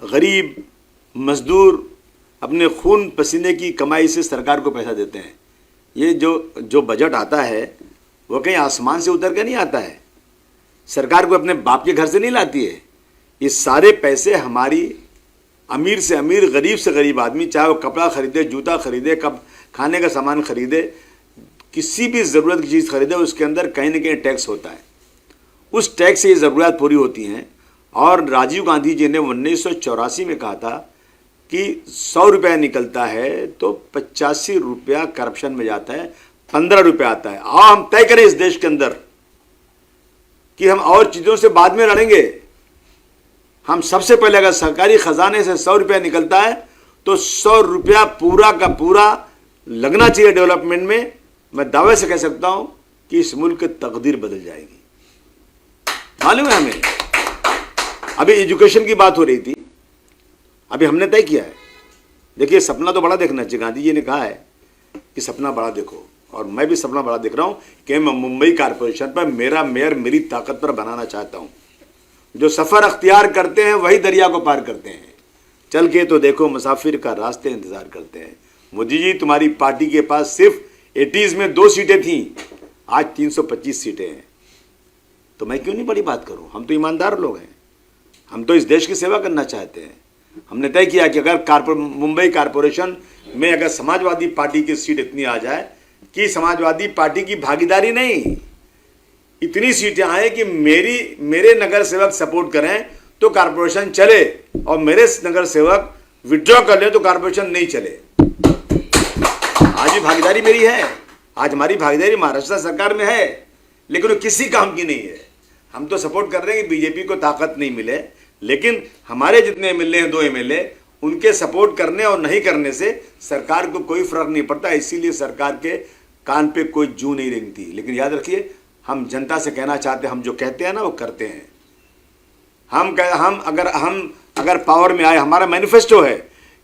गरीब मजदूर अपने खून पसीने की कमाई से सरकार को पैसा देते हैं। ये जो बजट आता है वो कहीं आसमान से उतर के नहीं आता है, सरकार को अपने बाप के घर से नहीं लाती है। ये सारे पैसे हमारी अमीर से अमीर, गरीब से गरीब आदमी, चाहे वो कपड़ा खरीदे, जूता खरीदे, कब खाने का सामान खरीदे, किसी भी ज़रूरत की चीज़ खरीदे, उसके अंदर कहीं ना कहीं टैक्स होता है। उस टैक्स से ये ज़रूरत पूरी होती हैं। और राजीव गांधी जी ने 1984 में कहा था कि 100 रुपया निकलता है तो 85 रुपया करप्शन में जाता है, 15 रुपया आता है। आओ हम तय करें इस देश के अंदर कि हम और चीज़ों से बाद में लड़ेंगे। हम सबसे पहले अगर सरकारी खजाने से 100 रुपया निकलता है तो 100 रुपया पूरा का पूरा लगना चाहिए डेवलपमेंट में। मैं दावे से कह सकता हूं कि इस मुल्क की तकदीर बदल जाएगी। मालूम है हमें, अभी एजुकेशन की बात हो रही थी, अभी हमने तय किया है। देखिए, सपना तो बड़ा देखना चाहिए। गांधी जी ने कहा है कि सपना बड़ा देखो, और मैं भी सपना बड़ा देख रहा हूं कि मैं मुंबई कारपोरेशन पर मेरा मेयर मेरी ताकत पर बनाना चाहता हूं। जो सफ़र अख्तियार करते हैं वही दरिया को पार करते हैं। चल के तो देखो मुसाफिर का रास्ते इंतज़ार करते हैं। मोदी जी, तुम्हारी पार्टी के पास सिर्फ 80s में 2 सीटें थीं, आज 325 सीटें हैं। तो मैं क्यों नहीं बड़ी बात करूं? हम तो ईमानदार लोग हैं, हम तो इस देश की सेवा करना चाहते हैं। हमने तय किया कि अगर मुंबई कारपोरेशन में अगर समाजवादी पार्टी की सीट इतनी आ जाए कि समाजवादी पार्टी की भागीदारी नहीं, इतनी सीटें आए कि मेरे नगर सेवक सपोर्ट करें तो कारपोरेशन चले, और मेरे नगर सेवक विड्रॉ कर ले तो कारपोरेशन नहीं चले। आज भी भागीदारी मेरी है, आज हमारी भागीदारी महाराष्ट्र सरकार में है, लेकिन वो किसी काम की नहीं है। हम तो सपोर्ट कर रहे हैं कि बीजेपी को ताकत नहीं मिले, लेकिन हमारे जितने एमएलए हैं, 2 एमएलए, उनके सपोर्ट करने और नहीं करने से सरकार को कोई फर्क नहीं पड़ता। इसीलिए सरकार के कान पे कोई जू नहीं रेंगती। लेकिन याद रखिए, हम जनता से कहना चाहते हैं, हम जो कहते हैं ना वो करते हैं। हम अगर पावर में आए, हमारा मैनिफेस्टो है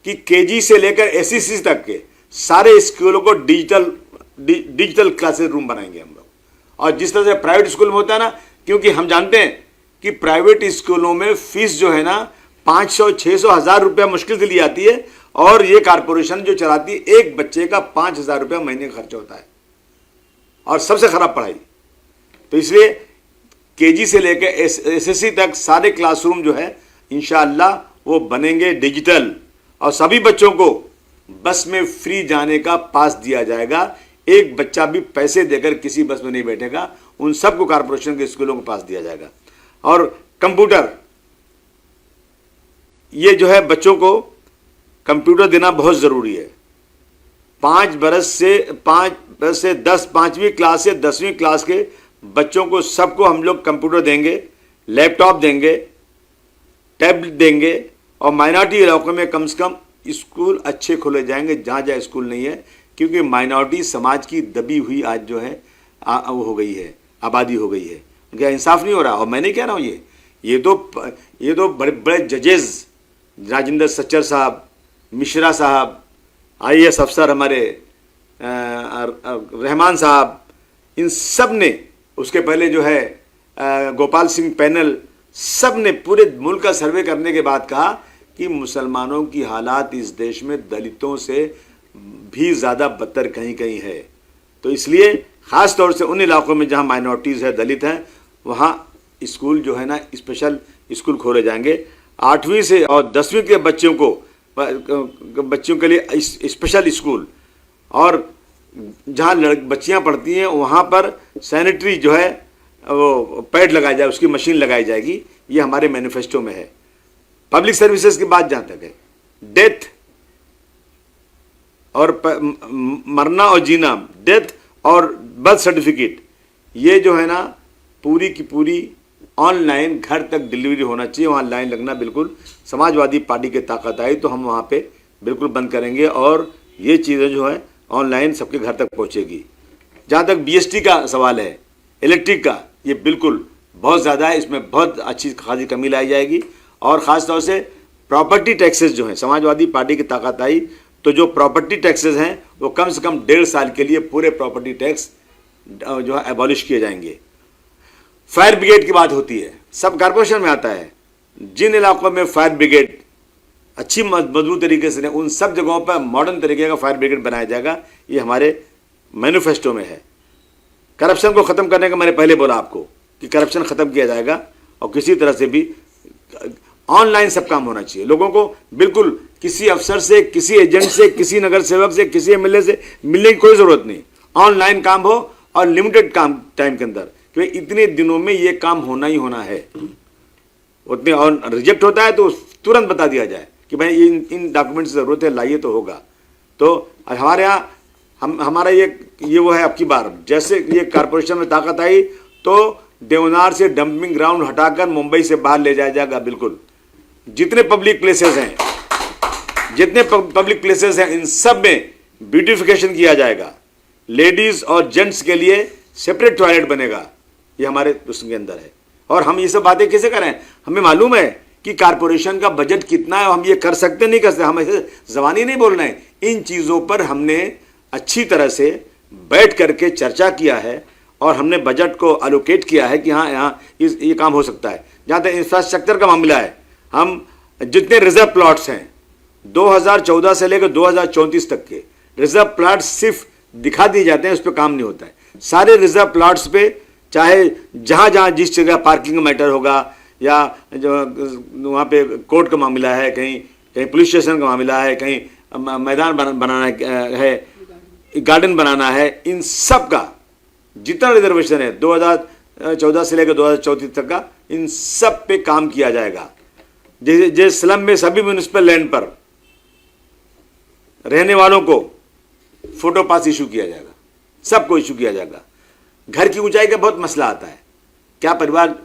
कि केजी से लेकर एसएससी तक के सारे स्कूलों को डिजिटल क्लासेस रूम बनाएंगे हम लोग। और जिस तरह से प्राइवेट स्कूल में होता है ना, क्योंकि हम जानते हैं कि प्राइवेट स्कूलों में फीस जो है ना 500, 600, 1000 रुपया मुश्किल से ली जाती है, और ये कारपोरेशन जो चलाती है, एक बच्चे का 5000 रुपया महीने का खर्च होता है, और सबसे खराब पढ़ाई। तो इसलिए केजी से लेकर एसएससी तक सारे क्लासरूम जो है इंशाअल्लाह वो बनेंगे डिजिटल, और सभी बच्चों को बस में फ्री जाने का पास दिया जाएगा। एक बच्चा भी पैसे देकर किसी बस में नहीं बैठेगा, उन सबको कारपोरेशन के स्कूलों को पास दिया जाएगा। और कंप्यूटर, ये जो है बच्चों को कंप्यूटर देना बहुत ज़रूरी है। 5 बरस से 5वीं क्लास से 10वीं क्लास के बच्चों को सबको हम लोग कंप्यूटर देंगे, लैपटॉप देंगे, टैबलेट देंगे, और माइनॉरिटी इलाकों में कम से कम स्कूल अच्छे खोले जाएंगे जहाँ जहाँ स्कूल नहीं है, क्योंकि माइनॉरिटी समाज की दबी हुई आज जो है वो हो गई है, आबादी हो गई है। उनका इंसाफ नहीं हो रहा। और मैं नहीं कह रहा हूँ ये तो बड़े बड़े जजेस, राजेंद्र सच्चर साहब, मिश्रा साहब, आईएएस अफसर हमारे रहमान साहब, इन सब ने, उसके पहले जो है गोपाल सिंह पैनल, सब ने पूरे मुल्क का सर्वे करने के बाद कहा कि मुसलमानों की हालात इस देश में दलितों से भी ज़्यादा बदतर कहीं कहीं है। तो इसलिए ख़ास तौर से उन इलाकों में जहाँ माइनॉरिटीज़ है, दलित हैं, वहाँ स्कूल जो है ना स्पेशल स्कूल खोले जाएंगे। 8वीं से और 10वीं के बच्चों के लिए स्पेशल स्कूल, और जहाँ बच्चियाँ पढ़ती हैं वहाँ पर सैनिटरी जो है वो पैड लगाया जाए, उसकी मशीन लगाई जाएगी। ये हमारे मैनिफेस्टो में है। पब्लिक सर्विसेज की बात जहाँ तक है, डेथ और मरना और जीना, डेथ और बर्थ सर्टिफिकेट, ये जो है ना पूरी की पूरी ऑनलाइन घर तक डिलीवरी होना चाहिए। वहाँ लाइन लगना बिल्कुल, समाजवादी पार्टी की ताकत आई तो हम वहाँ पे बिल्कुल बंद करेंगे, और ये चीज़ें जो है ऑनलाइन सबके घर तक पहुँचेगी। जहाँ तक बीएसटी का सवाल है, इलेक्ट्रिक का, ये बिल्कुल बहुत ज़्यादा है, इसमें बहुत अच्छी खासी कमी लाई जाएगी। और ख़ास तौर से प्रॉपर्टी टैक्सेस जो हैं, समाजवादी पार्टी की ताकत आई तो जो प्रॉपर्टी टैक्सेस हैं वो कम से कम 1.5 साल के लिए पूरे प्रॉपर्टी टैक्स जो है एबॉलिश किए जाएंगे। फायर ब्रिगेड की बात होती है, सब कॉर्पोरेशन में आता है। जिन इलाकों में फायर ब्रिगेड अच्छी मजबूत तरीके से, उन सब जगहों पर मॉडर्न तरीके का फायर ब्रिगेड बनाया जाएगा। ये हमारे मैनिफेस्टो में है। करप्शन को ख़त्म करने का मैंने पहले बोला आपको कि करप्शन ख़त्म किया जाएगा और किसी तरह से भी ऑनलाइन सब काम होना चाहिए। लोगों को बिल्कुल किसी अफसर से, किसी एजेंट से, किसी नगर सेवक से, किसी एमएलए से मिलने की कोई ज़रूरत नहीं। ऑनलाइन काम हो और लिमिटेड काम टाइम के अंदर, क्योंकि इतने दिनों में ये काम होना ही होना है। उतने और रिजेक्ट होता है तो तुरंत बता दिया जाए कि भाई इन डॉक्यूमेंट्स की ज़रूरत है, लाइए तो होगा। तो हमारे यहाँ हमारा ये वो है। अब की बार जैसे ये कॉरपोरेशन में ताकत आई तो देवनार से डंपिंग ग्राउंड हटाकर मुंबई से बाहर ले जाया जाएगा। बिल्कुल जितने पब्लिक प्लेसेस हैं, इन सब में ब्यूटिफिकेशन किया जाएगा। लेडीज और जेंट्स के लिए सेपरेट टॉयलेट बनेगा। ये हमारे उसके अंदर है। और हम ये सब बातें कैसे करें? हमें मालूम है कि कारपोरेशन का बजट कितना है और हम ये कर सकते नहीं कर सकते। हम ऐसे ज़बानी नहीं बोल रहे हैं। इन चीज़ों पर हमने अच्छी तरह से बैठ करके चर्चा किया है और हमने बजट को एलोकेट किया है कि हाँ यहाँ ये काम हो सकता है। जहाँ तक इंफ्रास्ट्रक्चर का मामला है, हम जितने रिजर्व प्लॉट्स हैं 2014 से लेकर 2034 तक के रिजर्व प्लॉट्स सिर्फ दिखा दिए जाते हैं, उस पर काम नहीं होता है। सारे रिजर्व प्लॉट्स पे चाहे जहाँ जहाँ जिस जगह पार्किंग का मैटर होगा या जो वहाँ पे कोर्ट का मामला है, कहीं पुलिस स्टेशन का मामला है, कहीं मैदान बनाना है, गार्डन बनाना है, इन सब का जितना रिजर्वेशन है 2014 से लेकर 2034 तक का, इन सब पे काम किया जाएगा। जैसे स्लम में सभी म्यूनिसिपल लैंड पर रहने वालों को फोटो पास इशू किया जाएगा, सबको इशू किया जाएगा। घर की ऊंचाई का बहुत मसला आता है। क्या परिवार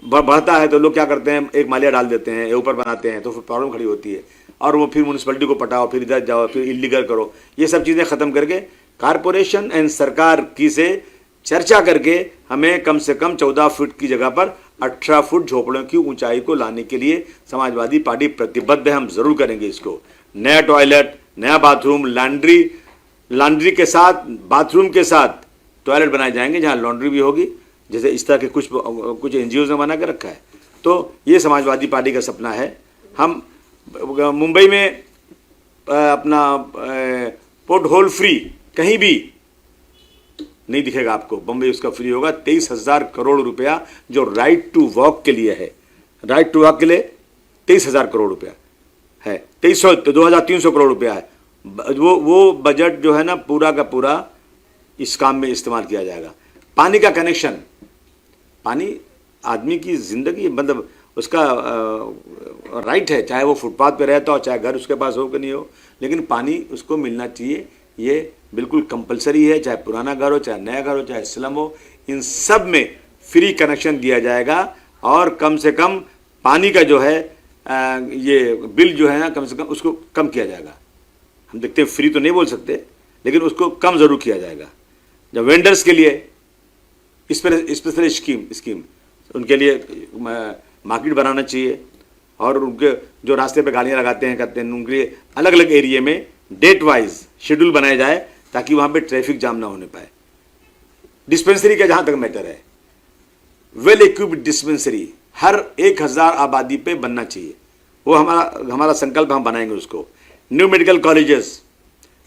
बढ़ता है तो लोग क्या करते हैं, एक मालिया डाल देते हैं, ऊपर बनाते हैं, तो फिर प्रॉब्लम खड़ी होती है और वो फिर म्यूनिसिपलिटी को पटाओ, फिर इधर जाओ, फिर इलीगल करो। ये सब चीज़ें ख़त्म करके कारपोरेशन एंड सरकार की से चर्चा करके हमें कम से कम 14 फुट की जगह पर 18 फुट झोपड़ों की ऊंचाई को लाने के लिए समाजवादी पार्टी प्रतिबद्ध है। हम ज़रूर करेंगे इसको। नया टॉयलेट, नया बाथरूम, लॉन्ड्री के साथ, बाथरूम के साथ टॉयलेट बनाए जाएंगे जहाँ लॉन्ड्री भी होगी, जैसे इस तरह के कुछ एनजीओ ने बना के रखा है। तो ये समाजवादी पार्टी का सपना है। हम मुंबई में अपना पोर्ट होल फ्री कहीं भी नहीं दिखेगा आपको। बम्बई उसका फ्री होगा। 23,000 करोड़ रुपया जो राइट टू वॉक के लिए है, राइट टू वॉक के लिए 23,000 करोड़ रुपया है। 2,300 करोड़ रुपया है। वो बजट जो है ना पूरा का पूरा इस काम में इस्तेमाल किया जाएगा। पानी का कनेक्शन, पानी आदमी की ज़िंदगी, मतलब उसका राइट है, चाहे वो फुटपाथ पे रहता हो, चाहे घर उसके पास हो कि नहीं हो, लेकिन पानी उसको मिलना चाहिए। ये बिल्कुल कंपलसरी है, चाहे पुराना घर हो, चाहे नया घर हो, चाहे स्लम हो, इन सब में फ्री कनेक्शन दिया जाएगा। और कम से कम पानी का जो है ये बिल जो है ना, कम से कम उसको कम किया जाएगा। हम देखते हैं, फ्री तो नहीं बोल सकते, लेकिन उसको कम ज़रूर किया जाएगा। जब वेंडर्स के लिए स्पेशल स्कीम उनके लिए मार्केट बनाना चाहिए और उनके जो रास्ते पे गाड़ियाँ लगाते हैं करते हैं, उनके लिए अलग अलग एरिया में डेट वाइज शेड्यूल बनाया जाए ताकि वहाँ पे ट्रैफिक जाम ना होने पाए। डिस्पेंसरी का जहाँ तक मैटर है, वेल इक्विप्ड डिस्पेंसरी हर 1,000 आबादी पे बनना चाहिए। वो हमारा संकल्प, हम बनाएंगे उसको। न्यू मेडिकल कॉलेजेस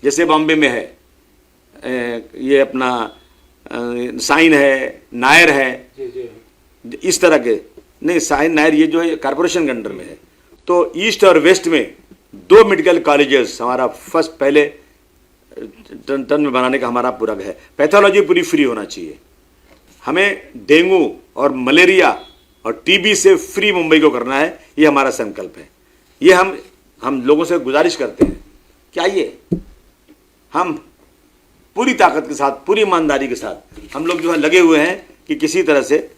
जैसे बॉम्बे में है, ये अपना साइन है, नायर है, इस तरह के नहीं, साइन नायर ये जो है कॉर्पोरेशन के अंडर में है। तो ईस्ट और वेस्ट में 2 मेडिकल कॉलेजेस हमारा पहले टर्न में बनाने का हमारा पूरा है। पैथोलॉजी पूरी फ्री होना चाहिए। हमें डेंगू और मलेरिया और टीबी से फ्री मुंबई को करना है, ये हमारा संकल्प है। ये हम लोगों से गुजारिश करते हैं कि आइए, हम पूरी ताकत के साथ, पूरी ईमानदारी के साथ हम लोग जो है लगे हुए हैं कि किसी तरह से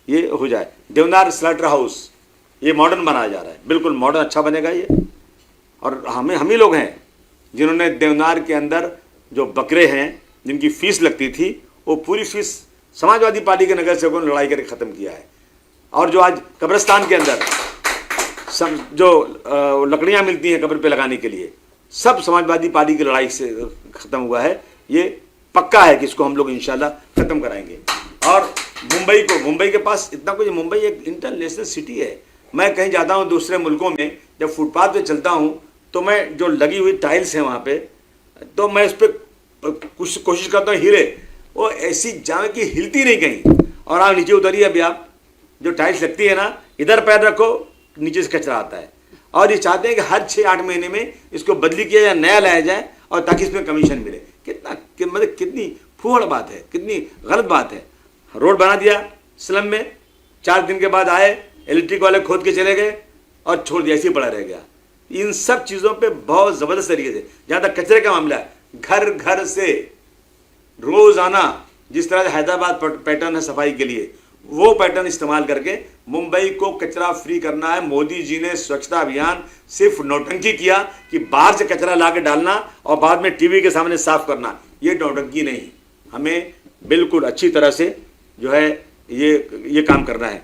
ये हो जाए। देवनार स्लॉटर हाउस ये मॉडर्न बनाया जा रहा है, बिल्कुल मॉडर्न अच्छा बनेगा ये। और हम ही लोग हैं जिन्होंने देवनार के अंदर जो बकरे हैं जिनकी फीस लगती थी, वो पूरी फीस समाजवादी पार्टी के नगर सेवकों ने लड़ाई करके ख़त्म किया है। और जो आज कब्रिस्तान के अंदर सब जो लकड़ियाँ मिलती हैं कब्र पे लगाने के लिए, सब समाजवादी पार्टी की लड़ाई से ख़त्म हुआ है। ये पक्का है कि इसको हम लोग इंशाल्लाह ख़त्म कराएंगे। और मुंबई के पास इतना कुछ, मुंबई एक इंटरनेशनल सिटी है। मैं कहीं जाता हूँ दूसरे मुल्कों में, जब फुटपाथ पे चलता हूँ तो मैं जो लगी हुई टाइल्स हैं वहाँ पे, तो मैं उस पर कुछ कोशिश करता हूँ हिले, वो ऐसी जाए कि हिलती नहीं कहीं। और आप नीचे उतरिए, अभी आप जो टाइल्स लगती है ना, इधर पैर रखो, नीचे से कचरा आता है। और ये चाहते हैं कि हर 6-8 महीने में इसको बदली किया जाए, नया लाया जाए, और ताकि इसमें कमीशन मिले। मतलब कितनी फूहड़ बात है, कितनी गलत बात है। रोड बना दिया स्लम में, 4 दिन के बाद आए इलेक्ट्रिक वाले खोद के चले गए और छोड़ दिया, ऐसे ही पड़ा रह गया। इन सब चीज़ों पे बहुत ज़बरदस्त तरीके से, जहाँ तक कचरे का मामला है, घर घर से रोज़ाना जिस तरह से हैदराबाद पैटर्न है सफाई के लिए, वो पैटर्न इस्तेमाल करके मुंबई को कचरा फ्री करना है। मोदी जी ने स्वच्छता अभियान सिर्फ नौटंकी किया कि बाहर से कचरा ला के डालना और बाद में टीवी के सामने साफ करना, ये नौटंकी नहीं। हमें बिल्कुल अच्छी तरह से जो है ये काम करना है।